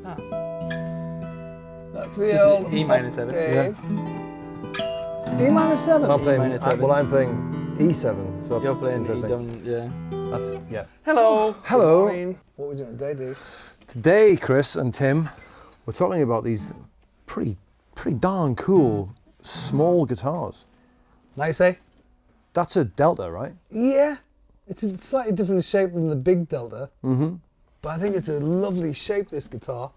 Ah. That's the L. E minor 7. Dave. E minor 7. I'm playing, minor 7. well, I'm playing E7. So that's You're playing E interesting. down, yeah. That's, yeah. Hello. Hello. What are we doing today, Dave? Today, Chris and Tim, we're talking about these pretty darn cool small guitars. Nice, eh? That's a Delta, right? Yeah. It's a slightly different shape than the big Delta. Mm-hmm. But I think it's a lovely shape, this guitar.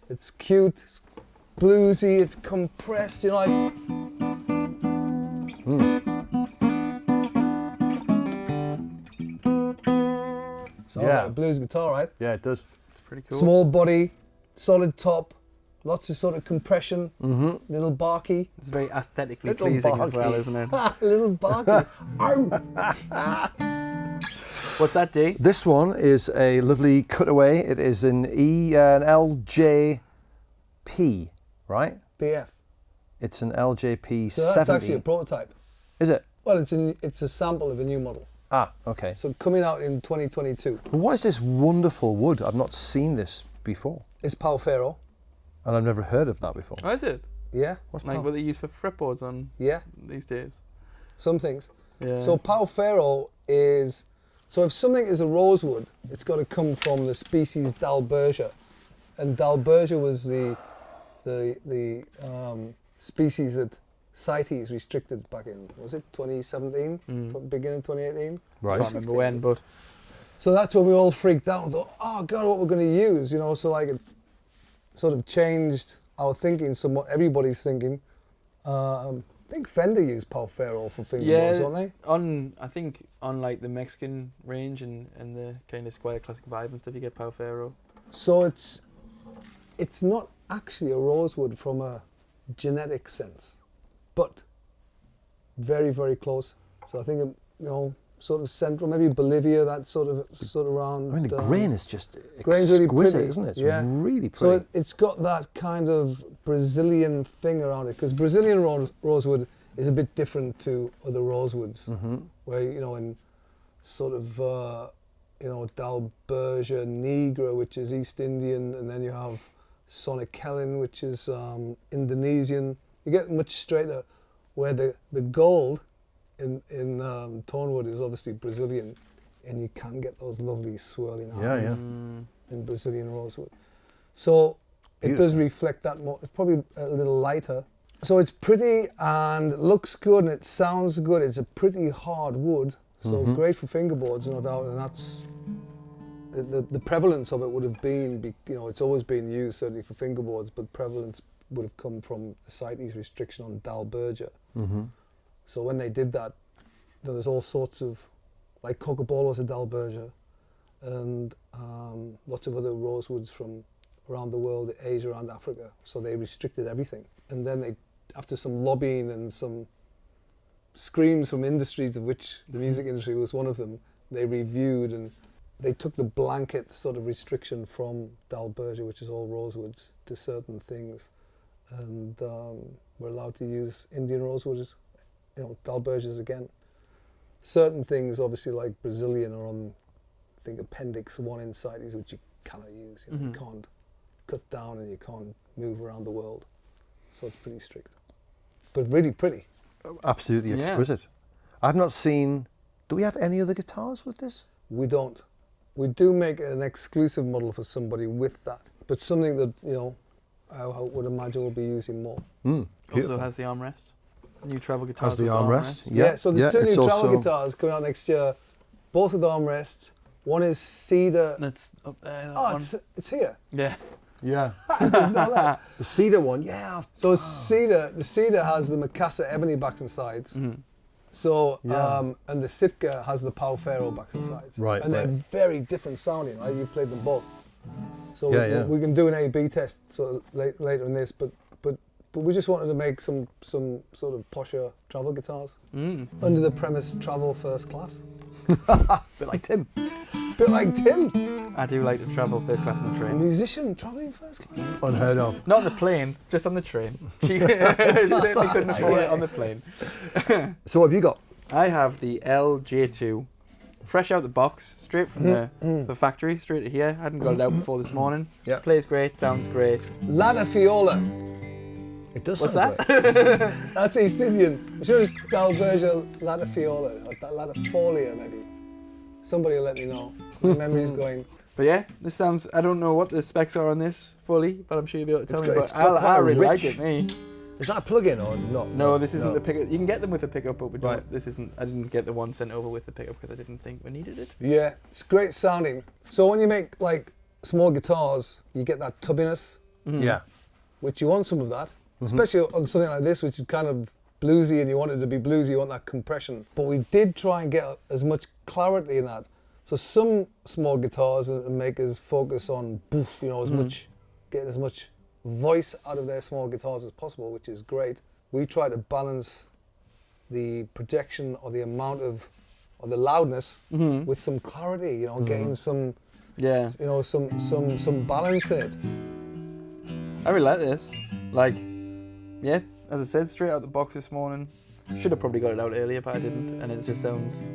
It's cute, it's bluesy, it's compressed, you know, like... Sounds like a blues guitar, right? Yeah, it does. It's pretty cool. Small body, solid top, lots of sort of compression, little barky. It's very aesthetically Little pleasing as well, barky. isn't it? Little barky. What's that, D? This one is a lovely cutaway. It is an an LJP, right? BF. It's an LJP So that's 70. actually a prototype. Is it? Well, it's a sample of a new model. Ah, okay. So coming out in 2022. What is this wonderful wood? I've not seen this before. It's Palfero. And I've never heard of that before. Oh, is it? Yeah. What's Like Pal- what they use for fretboards on Yeah. these days. Some things. Yeah. So Palfero is, so if something is a rosewood, it's got to come from the species Dalbergia, and Dalbergia was the species that CITES restricted back in, was it 2017, beginning of 2018? Right. I can't remember when, but So that's when we all freaked out and thought, oh God, what we're going to use, you know, so like it sort of changed our thinking somewhat, everybody's thinking. I think Fender used Palfero for fingerboards, don't they? I think on like the Mexican range and the kind of Squire Classic Vibe and stuff, you get Palfero. So it's not actually a rosewood from a genetic sense, but very, very close. So I think, you know, sort of central, maybe Bolivia, that sort of around. I mean, the grain is just grain's really exquisite, pretty, isn't it? It's yeah. really So pretty. it's got that kind of Brazilian thing around it, because Brazilian rosewood is a bit different to other rosewoods, where, you know, in sort of, you know, Dalbergia Negra, which is East Indian, and then you have Sonicellen, which is Indonesian. You get much straighter, where the gold in tonewood is obviously Brazilian, and you can get those lovely swirling harmonies in Brazilian rosewood. So it does reflect that more. It's probably a little lighter. So it's pretty and it looks good and it sounds good. It's a pretty hard wood, so great for fingerboards, no doubt. And that's the prevalence of it would have been, you know, it's always been used certainly for fingerboards, but prevalence would have come from the CITES restriction on Dalbergia. So when they did that, there's all sorts of, like Cocobolo's a Dalbergia, and lots of other rosewoods from around the world, Asia and Africa. So they restricted everything. And then they, after some lobbying and some screams from industries, of which the music industry was one of them, they reviewed and they took the blanket sort of restriction from Dalbergia, which is all rosewoods, to certain things. And we're allowed to use Indian rosewoods, you know, Dalbergias again. Certain things, obviously, like Brazilian, are on, I think, Appendix 1 in CITES, which you cannot use. You know, you can't cut down and you can't move around the world. So it's pretty strict. But really pretty. Absolutely Yeah. exquisite. I've not seen... Do we have any other guitars with this? We don't. We do make an exclusive model for somebody with that, but something that, you know, I would imagine we'll be using more. Also has the armrest. New travel guitars. Has the with armrest? Yeah, so there's two new it's travel also- guitars coming out next year, both with armrests. One is cedar. That's up there. that Oh, one. it's here. Yeah. Yeah. I didn't know that. The cedar one, yeah. So the cedar has the Mikasa ebony backs and sides. So, Yeah. and the Sitka has the Palfero backs and sides. Right, And they're right. very different sounding, right? You played them both. So Yeah, we can do an A/B test sort of later in this, but we just wanted to make some sort of posher travel guitars under the premise travel first class. Bit like Tim. Bit like Tim, I do like to travel first class on the a train. musician traveling first class. Unheard of. Not on the plane, just on the train. She certainly couldn't afford it on the plane. So what have you got? I have the LJ2 fresh out the box, straight from the factory, straight to here. I hadn't got it out before this morning. Yeah. Plays great, sounds great. Ladder Viola. It does What's sound that? great. That's East Indian. I'm sure it's Alvarez Ladder Viola, or that Ladder Folia maybe. Somebody will let me know. My memory's going. But yeah, this sounds, I don't know what the specs are on this fully, but I'm sure you'll be able to tell me. It's But got quite I a really like rich- it, me. Is that a plug-in or not? No, this isn't the pickup. You can get them with a pickup, but we don't. Right. This isn't. I didn't get the one sent over with the pickup because I didn't think we needed it. Yeah, it's great sounding. So when you make like small guitars, you get that tubbiness, Yeah. which you want some of that, especially on something like this, which is kind of bluesy, and you want it to be bluesy, you want that compression. But we did try and get as much clarity in that. So some small guitars and makers focus on, you know, as much, getting as much voice out of their small guitars as possible, which is great. We try to balance the projection or the amount of, or the loudness with some clarity, you know, getting some, Yeah, you know, some balance in it. I really like this. Like, yeah, as I said, straight out the box this morning. Should have probably got it out earlier, but I didn't, and it just sounds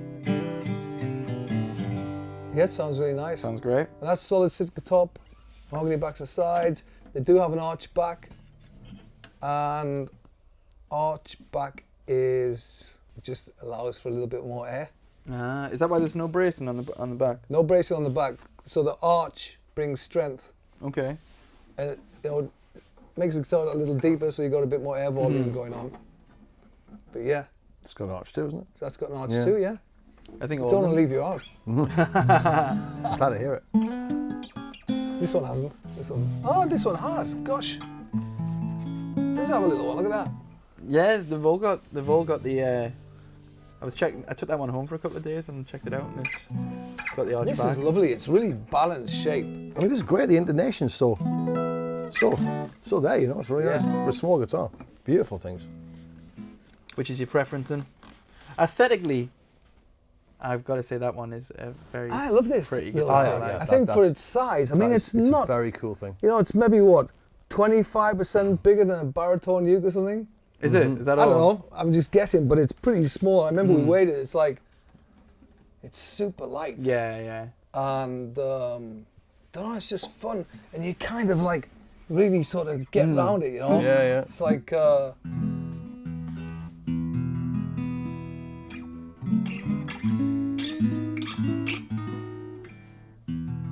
Yeah, it sounds really nice. great. And that's solid Sitka top, mahogany backs and sides. They do have an arch back, and arch back is, it just allows for a little bit more air. Is that why there's no bracing on the back? No bracing on the back, so the arch brings strength, Okay. and it, you know, makes the guitar a little deeper, so you got a bit more air volume going on. But yeah, It's got an arch too, isn't it? so that's got an arch Yeah. too. Yeah, I think don't want to leave you out. Glad to hear it. This one hasn't. This one. Oh, this one has. Gosh, does have a little one. Look at that. Yeah, they've all got the. I was checking. I took that one home for a couple of days and checked it out, and it's got the arch This back. is lovely. It's really balanced shape. I mean, this is great. The intonation's so there, you know. It's really Yeah. nice for a small guitar. Beautiful things. Which is your preference in? Aesthetically, I've got to say that one is a very. I love this. Pretty little guitar, thing. yeah. I think for That's- its size, I mean, That it's is- not. a very cool thing. You know, it's maybe what, 25% bigger than a baritone uke or something. Is it? Is that I all? don't know. I'm just guessing, but it's pretty small. I remember we weighed it. It's like, it's super light. Yeah, yeah. And don't know. It's just fun, and you kind of like really sort of get around it. You know. Yeah, yeah. It's like.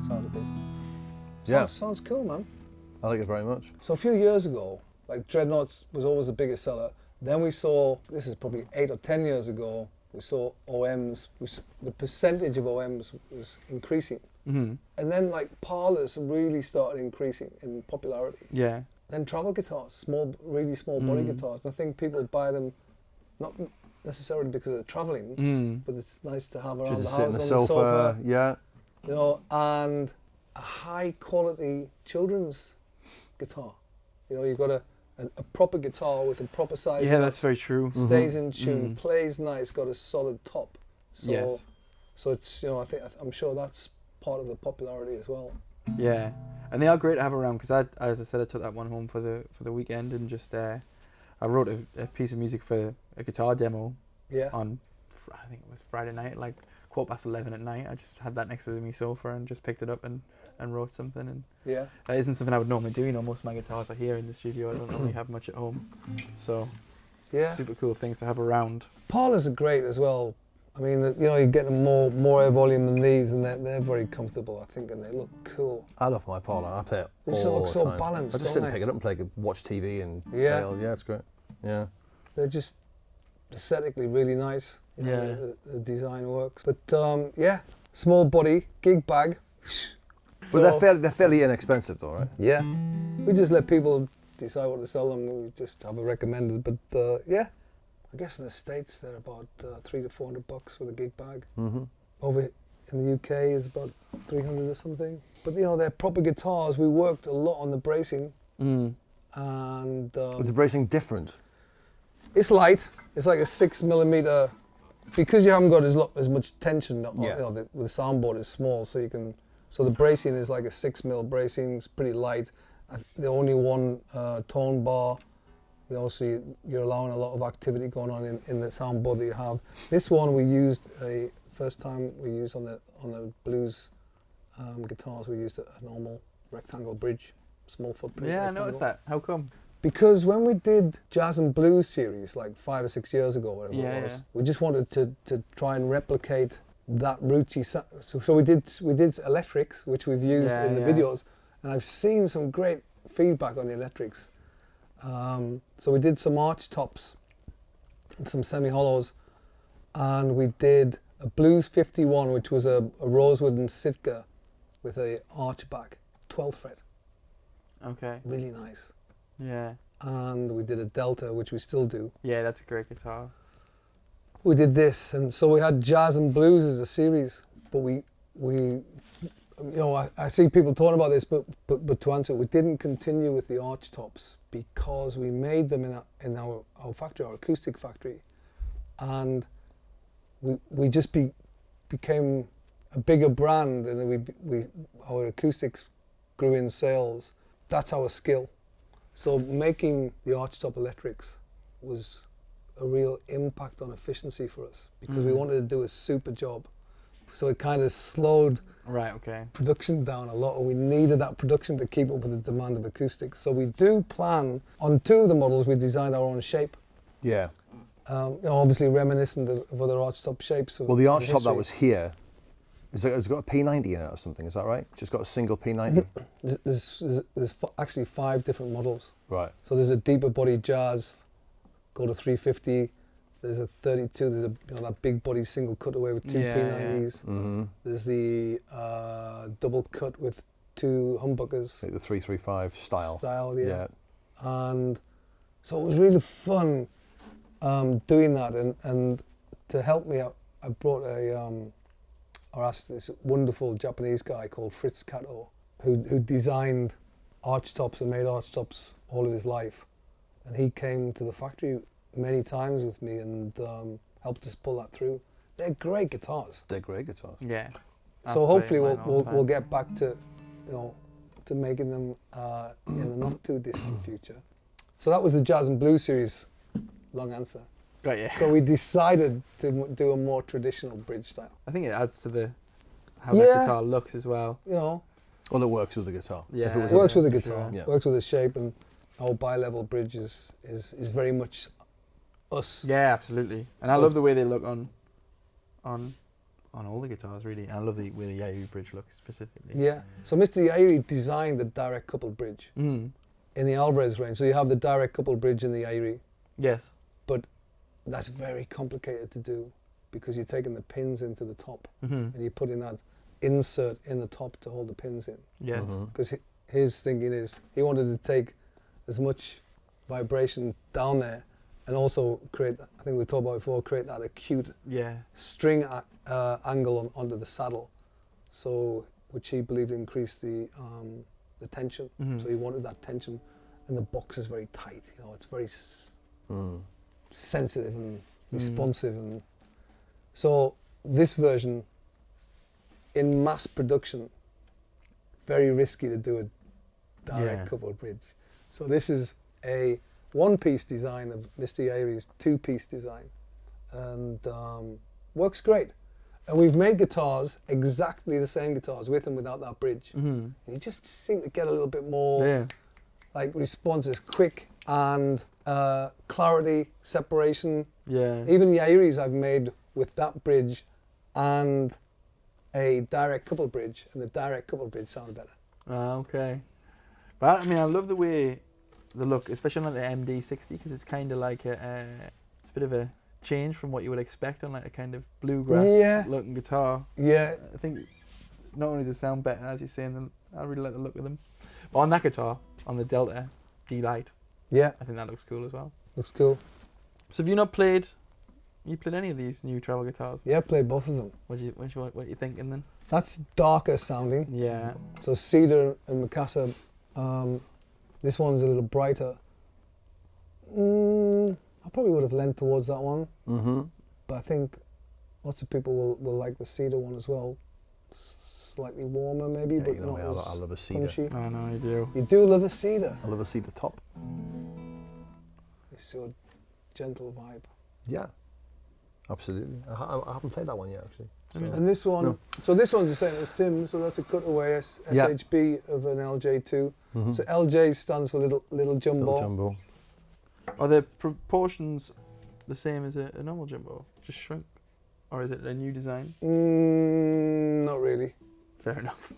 Sound a bit. Yeah. Sounds cool, man. I like it very much. So a few years ago, like Dreadnoughts was always the biggest seller. Then we saw, this is probably 8 or 10 years ago, we saw OMs, the percentage of OMs was increasing. Mm-hmm. And then like parlors really started increasing in popularity. Yeah. Then travel guitars, really small body guitars. And I think people buy them not necessarily because they're traveling, but it's nice to have around Just the to sit on house the on sofa. Yeah. you know, and a high quality children's guitar. You know, you've got a proper guitar with a proper size. Yeah, that's very true. Stays in tune, plays nice, got a solid top. So, Yes. So it's, you know, I'm sure that's part of the popularity as well. Yeah, and they are great to have around because as I said, I took that one home for the weekend and just I wrote a piece of music for a guitar demo Yeah. on I think it was Friday night, like 11:15 at night. I just had that next to me sofa and just picked it up and wrote something. And Yeah. that isn't something I would normally do. You know, most of my guitars are here in the studio. I don't normally have much at home, so Yeah. super cool things to have around. Parlors are great as well. I mean, you know, you get more air volume than these, and they're very comfortable, I think, and they look cool. I love my Parlour. I play it This all looks the so time. balanced, I just don't sit and they? pick it up and play, watch TV and Yeah. play. Yeah, it's great. Yeah. They're just aesthetically really nice. You know, Yeah. the design works. But yeah, small body, gig bag. But they're fairly inexpensive though, right? Yeah. We just let people decide what to sell them. We just have it recommended. But yeah, I guess in the States they're about $300 to $400 for the gig bag. Mm-hmm. Over in the UK is about 300 or something. But you know, they're proper guitars. We worked a lot on the bracing, and Was the bracing different? it's light. It's like a 6mm, because you haven't got as much tension. You know, the soundboard is small, so you can. So the bracing is like a 6mm bracing. It's pretty light. The only one tone bar. You know, so you're allowing a lot of activity going on in the soundboard that you have. This one we used a first time we used on the blues guitars, we used a normal rectangle bridge, small footprint. Yeah, I rectangle. noticed that. How come? Because when we did Jazz and Blues series like 5 or 6 years ago, whatever it was, we just wanted to try and replicate that rooty sound. So we did electrics, which we've used in the videos, and I've seen some great feedback on the electrics. So we did some arch tops and some semi-hollows, and we did a Blues 51, which was a rosewood and Sitka with a arch back, 12th fret. Okay. Really nice. Yeah. And we did a Delta, which we still do. Yeah, that's a great guitar. We did this, and so we had Jazz and Blues as a series, but we you know, I see people talking about this, but to answer, we didn't continue with the arch tops because we made them in our factory, our acoustic factory, and we just became a bigger brand, and our acoustics grew in sales. That's our skill. So making the archtop electrics was a real impact on efficiency for us because we wanted to do a super job. So it kind of slowed production down a lot, and we needed that production to keep up with the demand of acoustics. So we do plan, on 2 of the models we designed our own shape. Yeah. You know, obviously reminiscent of other archtop shapes. Well, the archtop that was here, it's got a P90 in it or something, is that right? Just got a single P90? There's actually 5 different models. Right. So there's a deeper body Jazz called a 350. There's a 32. There's that big body single cutaway with 2 P90s. Mm-hmm. There's the double cut with 2 humbuckers. Like the 335 style. Yeah. And so it was really fun doing that. And to help me out, I brought or asked this wonderful Japanese guy called Fritz Kato, who designed archtops and made archtops all of his life. And he came to the factory many times with me and helped us pull that through. They're great guitars. They're great guitars. Yeah. So hopefully we'll get back to, you know, to making them in the not too distant future. So that was the Jazz and Blues series. Long answer. Got you. So we decided to do a more traditional bridge style. I think it adds to how that guitar looks as well. You know. Well, it works with the guitar. Yeah, it works with the guitar. Sure. Yeah. Works with the shape, and our bi-level bridge is very much us. Yeah, absolutely. And So I love the way they look on all the guitars, really. And I love the way the Yairi bridge looks specifically. Yeah. So Mr. Yairi designed the direct coupled bridge in the Alvarez range. So you have the direct coupled bridge in the Yairi. Yes. But that's very complicated to do because you're taking the pins into the top and you're putting that insert in the top to hold the pins in. Yes. Because his thinking is he wanted to take as much vibration down there and also create, I think we talked about before, create that acute string angle onto the saddle, so which he believed increased the tension. So he wanted that tension, and the box is very tight. You know, it's very sensitive and responsive, and so this version in mass production, very risky to do a direct coupled bridge. So this is a one-piece design of Mr. Yairi's 2-piece design, and works great. And we've made guitars, exactly the same guitars, with and without that bridge. And you just seem to get a little bit more like responses, quick and clarity, separation. Yeah. Even Yairi's I've made with that bridge and a direct coupled bridge, and the direct coupled bridge sounds better. Okay. But I mean, I love the way the look, especially on the MD60, because it's kind of like it's a bit of a change from what you would expect on like a kind of bluegrass looking guitar. Yeah. I think not only does it sound better, as you're saying, I really like the look of them. But on that guitar, on the Delta DeLite, I think that looks cool as well. Looks cool. So have you not played? You played any of these new travel guitars? Yeah, I played both of them. What are you thinking then? That's darker sounding. Yeah. So Cedar and Mikasa. This one's a little brighter. I probably would have leant towards that one. But I think lots of people will like the Cedar one as well. Slightly warmer maybe, but not as I love a Cedar. punchy. I know you do. You do love a Cedar. I love a Cedar top. It's your gentle vibe. Yeah, absolutely. I haven't played that one yet, actually. So. And this one, No. so this one's the same as Tim, so that's a cutaway SHB of an LJ2. So LJ stands for little jumbo. Little jumbo. Are the proportions the same as a normal jumbo? Just shrunk? Or is it a new design? Not really. Fair enough.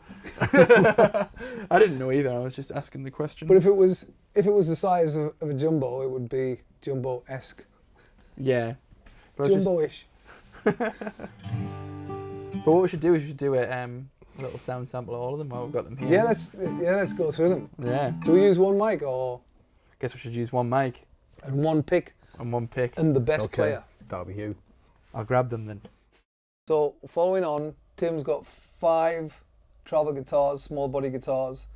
I didn't know either. I was just asking the question. But if it was the size of a jumbo, it would be jumbo-esque. Yeah. But Jumbo-ish. But what we should do is we should do a little sound sample of all of them while we've got them here. Yeah, let's go through them. Yeah. Do we use one mic or Guess we should use one mic and one pick and one pick. and the best player? That'll be you. I'll grab them then. So following on, Tim's got 5 travel guitars, small body guitars.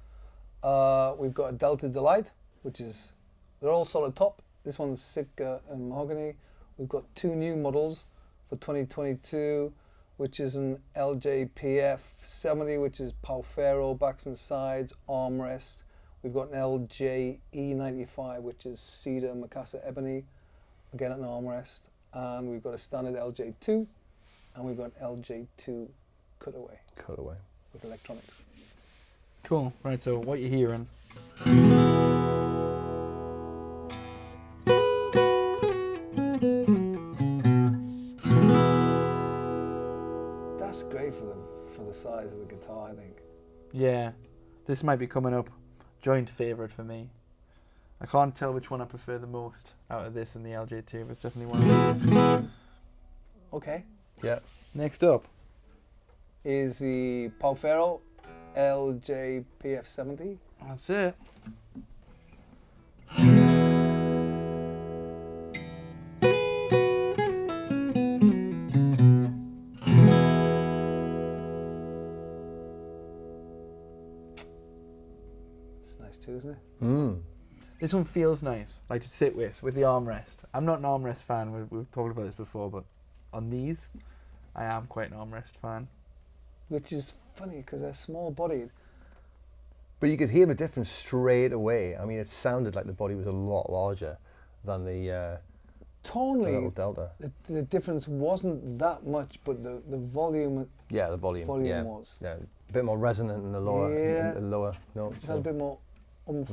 We've got a Delta DeLite, which is, they're all solid top. This one's Sitka and mahogany. We've got 2 new models for 2022, which is an LJPF 70, which is Palfero backs and sides, armrest. We've got an LJE 95, which is cedar, Macassar ebony, again an armrest. And we've got a standard LJ2, and we've got an LJ2 cutaway with electronics. Cool. Right, so what you're hearing. That's great for the size of the guitar, I think. Yeah. This might be coming up. Joint favourite for me. I can't tell which one I prefer the most out of this and the LJ2, but it's definitely one of these. Okay. Yeah. Next up is the Palfero LJPF 70. That's it. It's nice too, isn't it? This one feels nice, like to sit with the armrest. I'm not an armrest fan, we've talked about this before, but on these, I am quite an armrest fan. Which is funny because they're small bodied. But you could hear the difference straight away. I mean, it sounded like the body was a lot larger than the Tonally, little Delta. the difference wasn't that much, but the volume. Yeah, the volume. Was. Yeah, a bit more resonant in the lower. Yeah. In the lower notes. It had a bit more oomph.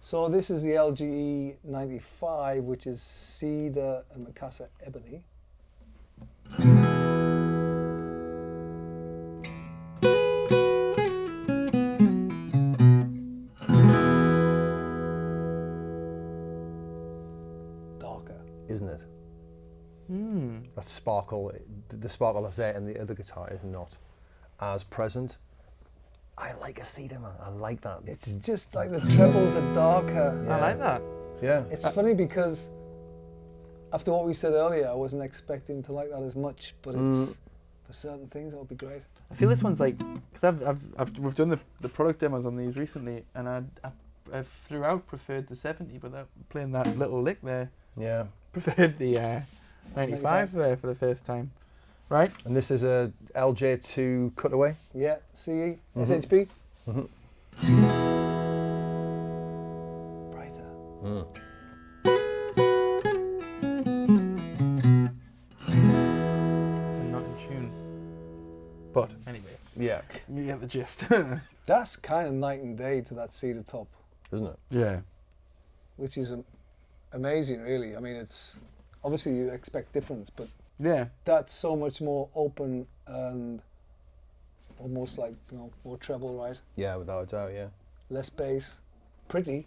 So this is the LGE 95, which is cedar and Macassar ebony. Darker. Isn't it? That sparkle, the sparkle that's there in the other guitar is not as present. I like a cedar, man. I like that. It's just like the trebles are darker. I like that. Yeah. It's funny because after what we said earlier, I wasn't expecting to like that as much, but it's for certain things that would be great. I feel this one's like, because we've done the product demos on these recently, and I throughout preferred the 70, but playing that little lick there, Yeah. preferred the 95 there for the first time. Right? And this is a LJ2 cutaway. Yeah, CE, SHB. Brighter. And not in tune. But anyway, Yeah. you get the gist. That's kind of night and day to that cedar top, Isn't it? Yeah. which is amazing, really. I mean, it's obviously you expect difference, but Yeah. that's so much more open and almost like, more treble, right? Yeah, without a doubt, yeah. Less bass, pretty.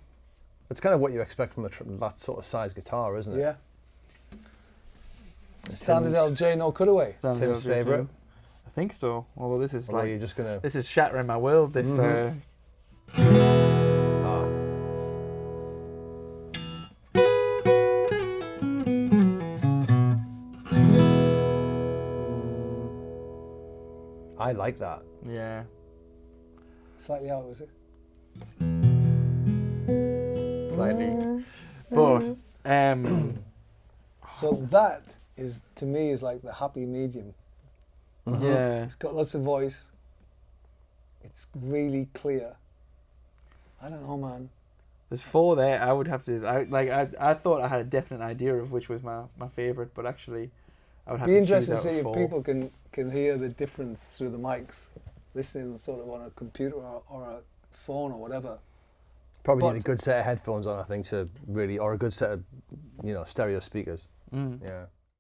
It's kind of what you expect from that sort of size guitar, isn't it? Yeah. Standard LJ, no cutaway. Tim's favourite? I think so. Although this is Although you're just gonna. this is shattering my world. This I like that. yeah. Slightly out, is it? Slightly. But So that is, to me, is like the happy medium. yeah. It's got lots of voice. It's really clear. I don't know, man. There's 4 there. I would have to. I thought I had a definite idea of which was my favourite, but actually, I would have Be to interesting to choose out see of if 4. people can hear the difference through the mics, listening sort of on a computer or a phone or whatever. Probably need a good set of headphones on, I think, to really, or a good set of, stereo speakers. Mm. Yeah.